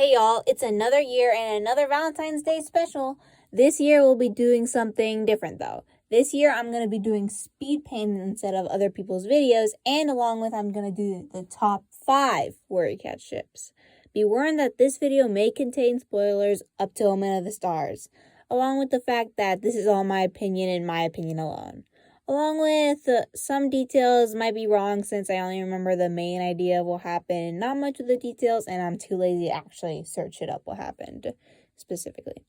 Hey y'all, it's another year and another Valentine's Day special. This year we'll be doing something different though. This year I'm going to be doing speed paints instead of other people's videos, and along with I'm going to do the top 5 Worry Cat ships. Be warned that this video may contain spoilers up to Omen of the Stars, along with the fact that this is all my opinion and my opinion alone. Along with some details might be wrong since I only remember the main idea of what happened, not much of the details, and I'm too lazy to actually search it up what happened specifically.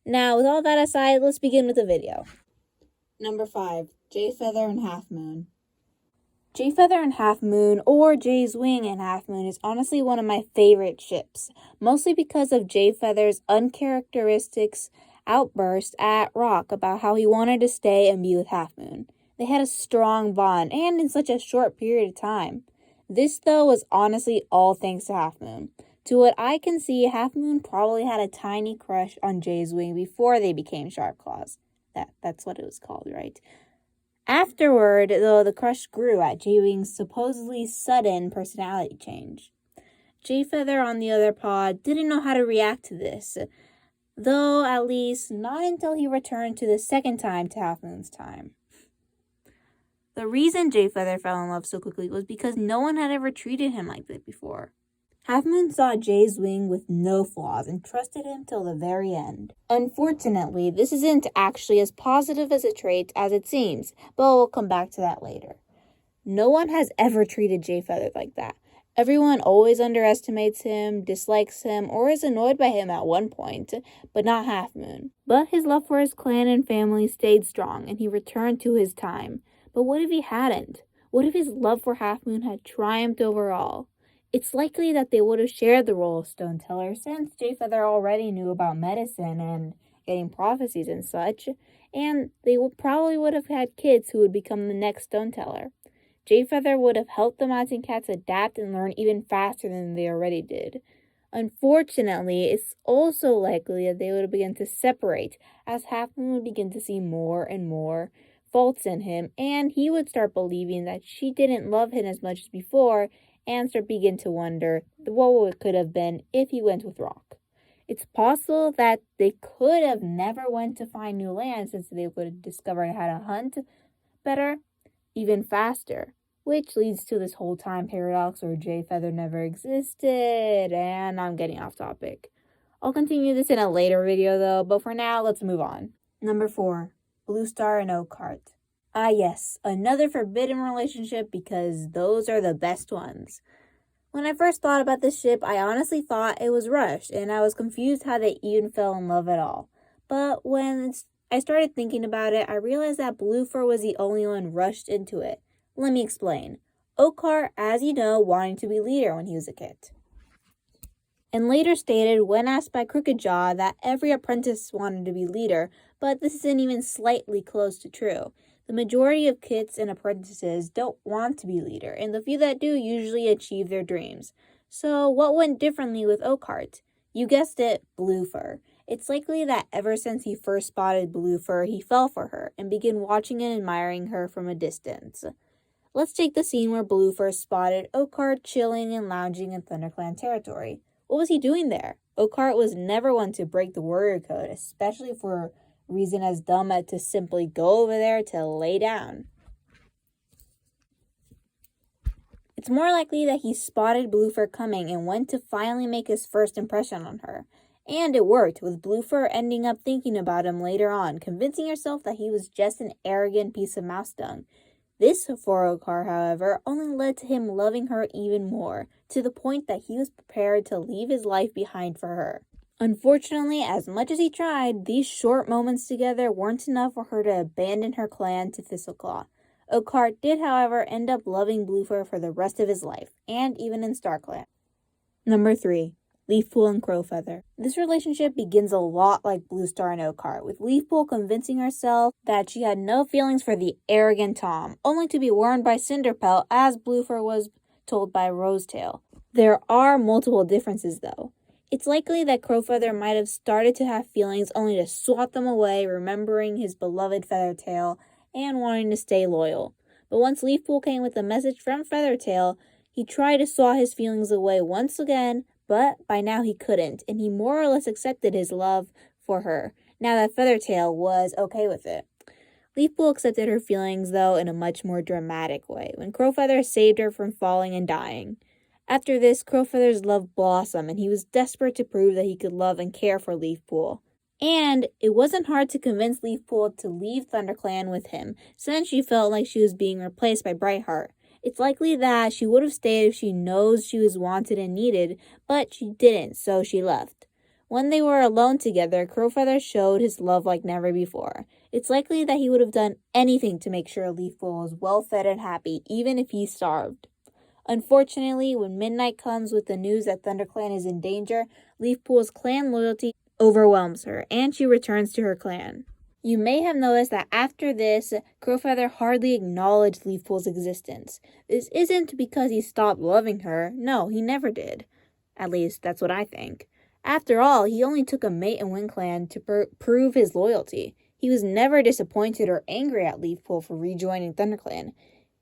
Now, with all that aside, let's begin with the video. Number 5, Jayfeather and Half Moon. Jayfeather and Half Moon, or Jay's Wing and Half Moon, is honestly one of my favorite ships, mostly because of Jayfeather's uncharacteristics outburst at Rock about how he wanted to stay and be with Half Moon. They had a strong bond, and in such a short period of time. This, though, was honestly all thanks to Half Moon. To what I can see, Half Moon probably had a tiny crush on Jay's Wing before they became Sharp Claws. That's what it was called, right? Afterward, though, the crush grew at Jay-Wing's supposedly sudden personality change. Jayfeather, on the other pod, didn't know how to react to this, though at least not until he returned to the second time to Half Moon's time. The reason Jayfeather fell in love so quickly was because no one had ever treated him like that before. Half Moon saw Jay's Wing with no flaws and trusted him till the very end. Unfortunately, this isn't actually as positive as a trait as it seems, but we'll come back to that later. No one has ever treated Jayfeather like that. Everyone always underestimates him, dislikes him, or is annoyed by him at one point, but not Half Moon. But his love for his clan and family stayed strong, and he returned to his time. But what if he hadn't? What if his love for Half Moon had triumphed over all? It's likely that they would have shared the role of Stone Teller, since Jayfeather already knew about medicine and getting prophecies and such, and they probably would have had kids who would become the next Stone Teller. Jayfeather would have helped the Mountain Cats adapt and learn even faster than they already did. Unfortunately, it's also likely that they would begin to separate, as Half Moon would begin to see more and more faults in him, and he would start believing that she didn't love him as much as before, and begin to wonder what it could have been if he went with Rock. It's possible that they could have never went to find new land, since they would have discovered how to hunt better, even faster, which leads to this whole time paradox where Jayfeather never existed, and I'm getting off topic. I'll continue this in a later video though, but for now, let's move on. Number 4, Blue Star and Oakheart. Ah yes, another forbidden relationship because those are the best ones. When I first thought about this ship, I honestly thought it was rushed, and I was confused how they even fell in love at all. But when I started thinking about it, I realized that Bluefur was the only one rushed into it. Let me explain. Oakheart, as you know, wanted to be leader when he was a kid, and later stated when asked by Crooked Jaw that every apprentice wanted to be leader, but this isn't even slightly close to true. The majority of kids and apprentices don't want to be leader, and the few that do usually achieve their dreams. So what went differently with Oakheart? You guessed it, Bluefur. It's likely that ever since he first spotted Bluefur, he fell for her and began watching and admiring her from a distance. Let's take the scene where Bluefur spotted Oakheart chilling and lounging in ThunderClan territory. What was he doing there? Oakheart was never one to break the warrior code, especially for reason as dumb as to simply go over there to lay down. It's more likely that he spotted Bluefur coming and went to finally make his first impression on her. And it worked, with Bluefur ending up thinking about him later on, convincing herself that he was just an arrogant piece of mouse dung. This, for Oakheart, however, only led to him loving her even more, to the point that he was prepared to leave his life behind for her. Unfortunately, as much as he tried, these short moments together weren't enough for her to abandon her clan to Thistleclaw. Oakheart did, however, end up loving Bluefur for the rest of his life, and even in StarClan. Number 3, Leaffool and Crowfeather. This relationship begins a lot like Blue Star and Oakheart, with Leaffool convincing herself that she had no feelings for the arrogant Tom, only to be warned by Cinderpelt as Bluefur was told by Rosetail. There are multiple differences though. It's likely that Crowfeather might have started to have feelings only to swat them away, remembering his beloved Feathertail and wanting to stay loyal. But once Leafpool came with a message from Feathertail, he tried to swat his feelings away once again, but by now he couldn't, and he more or less accepted his love for her, now that Feathertail was okay with it. Leafpool accepted her feelings, though, in a much more dramatic way, when Crowfeather saved her from falling and dying. After this, Crowfeather's love blossomed, and he was desperate to prove that he could love and care for Leafpool. And it wasn't hard to convince Leafpool to leave ThunderClan with him, since she felt like she was being replaced by Breethart. It's likely that she would have stayed if she knows she was wanted and needed, but she didn't, so she left. When they were alone together, Crowfeather showed his love like never before. It's likely that he would have done anything to make sure Leafpool was well fed and happy, even if he starved. Unfortunately, when midnight comes with the news that ThunderClan is in danger, Leafpool's clan loyalty overwhelms her, and she returns to her clan. You may have noticed that after this, Crowfeather hardly acknowledged Leafpool's existence. This isn't because he stopped loving her. No, he never did. At least, that's what I think. After all, he only took a mate in WindClan to prove his loyalty. He was never disappointed or angry at Leafpool for rejoining ThunderClan.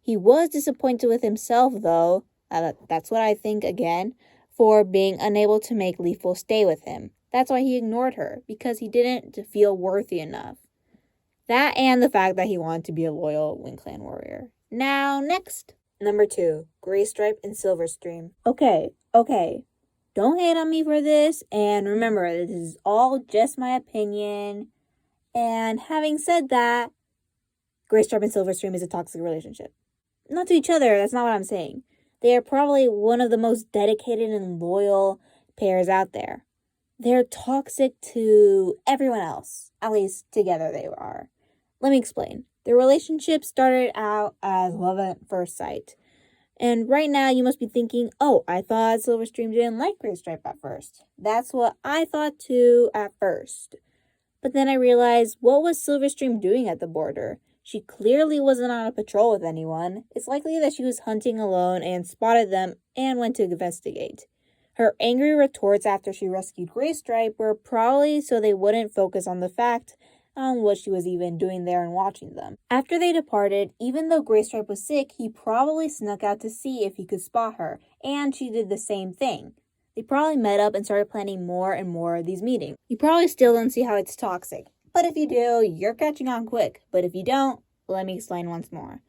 He was disappointed with himself, though, that's what I think again, for being unable to make Leafpool stay with him. That's why he ignored her, because he didn't feel worthy enough. That and the fact that he wanted to be a loyal WindClan warrior. Now, next. Number 2, Greystripe and Silverstream. Okay. Don't hate on me for this, and remember, this is all just my opinion. And having said that, Greystripe and Silverstream is a toxic relationship. Not to each other, that's not what I'm saying. They are probably one of the most dedicated and loyal pairs out there. They're toxic to everyone else, at least together they are. Let me explain. Their relationship started out as love at first sight. And right now you must be thinking, oh, I thought Silverstream didn't like Greystripe at first. That's what I thought too at first. But then I realized, what was Silverstream doing at the border? She clearly wasn't on a patrol with anyone. It's likely that she was hunting alone and spotted them and went to investigate. Her angry retorts after she rescued Greystripe were probably so they wouldn't focus on the fact on what she was even doing there and watching them. After they departed, even though Greystripe was sick, he probably snuck out to see if he could spot her, and she did the same thing. They probably met up and started planning more and more of these meetings. You probably still don't see how it's toxic, but if you do, you're catching on quick. But if you don't, let me explain once more.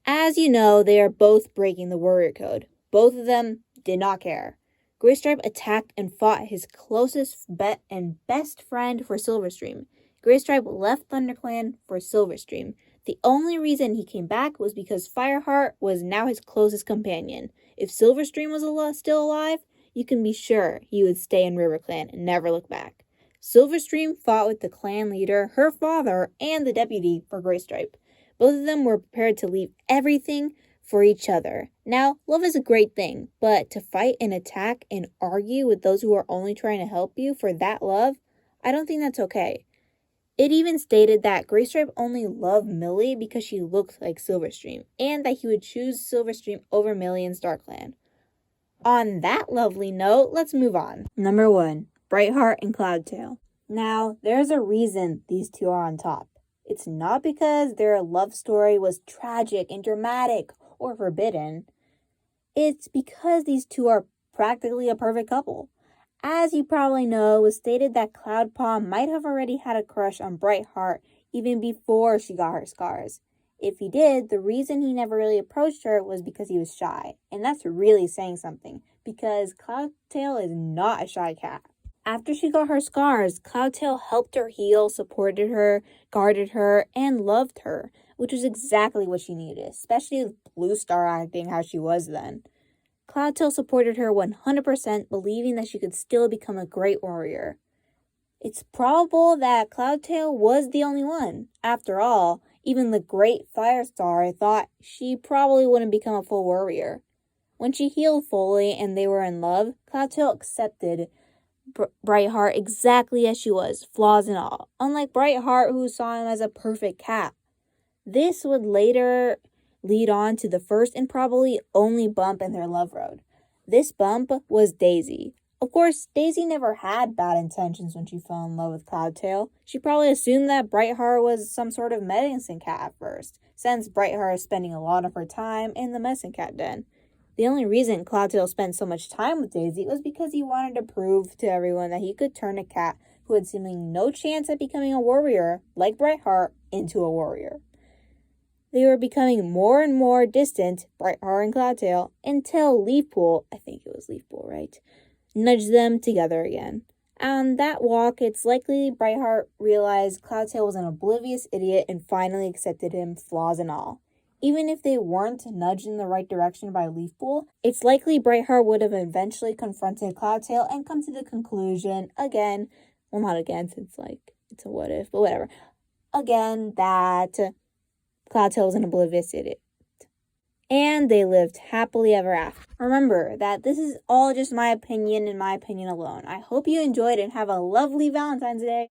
As you know, they are both breaking the warrior code. Both of them did not care. Greystripe attacked and fought his closest and best friend for Silverstream. Greystripe left ThunderClan for Silverstream. The only reason he came back was because Fireheart was now his closest companion. If Silverstream was still alive, you can be sure he would stay in RiverClan and never look back. Silverstream fought with the clan leader, her father, and the deputy for Greystripe. Both of them were prepared to leave everything for each other. Now, love is a great thing, but to fight and attack and argue with those who are only trying to help you for that love, I don't think that's okay. It even stated that Greystripe only loved Millie because she looked like Silverstream, and that he would choose Silverstream over Millie in StarClan. On that lovely note, let's move on. Number 1, Breethart and Cloudtail. Now, there's a reason these two are on top. It's not because their love story was tragic and dramatic or forbidden. It's because these two are practically a perfect couple. As you probably know, it was stated that Cloudpaw might have already had a crush on Breethart even before she got her scars. If he did, the reason he never really approached her was because he was shy. And that's really saying something, because Cloudtail is not a shy cat. After she got her scars, Cloudtail helped her heal, supported her, guarded her, and loved her, which was exactly what she needed, especially with Blue Star acting how she was then. Cloudtail supported her 100%, believing that she could still become a great warrior. It's probable that Cloudtail was the only one. After all, even the great Firestar thought she probably wouldn't become a full warrior. When she healed fully and they were in love, Cloudtail accepted Breethart exactly as she was, flaws and all, unlike Breethart, who saw him as a perfect cat. This would later lead on to the first and probably only bump in their love road. This bump was Daisy. Of course, Daisy never had bad intentions when she fell in love with Cloudtail. She probably assumed that Breethart was some sort of medicine cat at first, since Breethart is spending a lot of her time in the medicine cat den. The only reason Cloudtail spent so much time with Daisy was because he wanted to prove to everyone that he could turn a cat who had seemingly no chance at becoming a warrior, like Breethart, into a warrior. They were becoming more and more distant, Breethart and Cloudtail, until Leaffool, I think it was Leaffool, right, nudged them together again. On that walk, it's likely Breethart realized Cloudtail was an oblivious idiot and finally accepted him, flaws and all. Even if they weren't nudged in the right direction by Leaffool, it's likely Breethart would have eventually confronted Cloudtail and come to the conclusion, again, well, not again, since, it's a what if, but whatever, again, that Cloudtail was an oblivious idiot. And they lived happily ever after. Remember that this is all just my opinion and my opinion alone. I hope you enjoyed and have a lovely Valentine's Day.